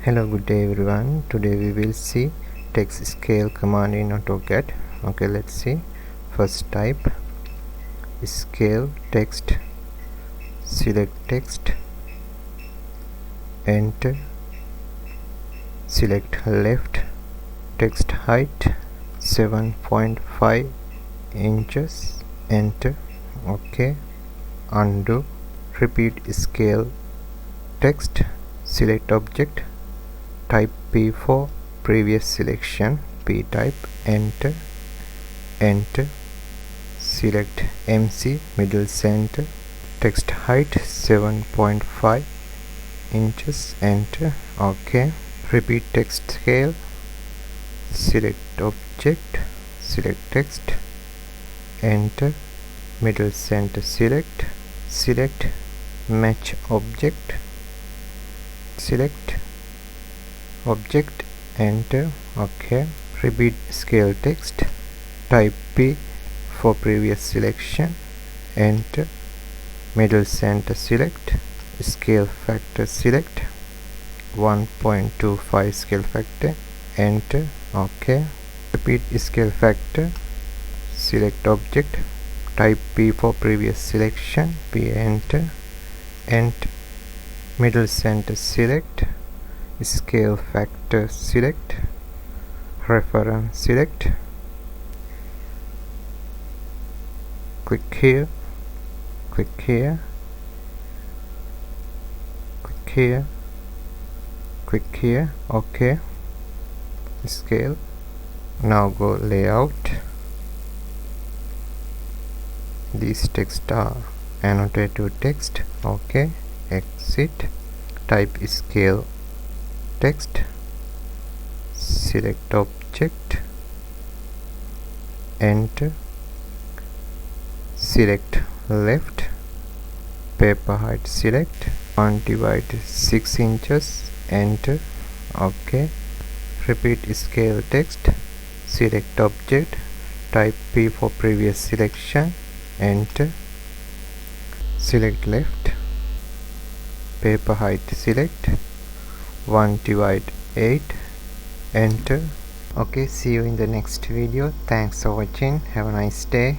Hello, good day everyone. Today we will see text scale command in AutoCAD. Okay, let's see. First type scale text, select text, enter, select left, text height 7.5 inches, enter. Okay, undo, repeat scale text, select object, type P for previous selection, P type, enter, enter, select MC middle center, text height 7.5 inches, enter. Okay, repeat text scale, select object, select text, enter, middle center select, select match object, select object, enter. Okay, repeat scale text, type P for previous selection, enter, middle center select, scale factor select 1.25 scale factor, enter. Okay, repeat scale factor, select object, type P for previous selection, P, enter, enter, middle center select, scale factor select, reference select, click here, click here, click here, click here. Okay, scale. Now go layout. These text are annotated text. Okay, exit, type scale text, select object, enter, select left, paper height select 1/6 inches, enter. Okay, repeat scale text, select object, type P for previous selection, enter, select left, paper height select 1/8, enter. Okay, see you in the next video. Thanks for watching. Have a nice day.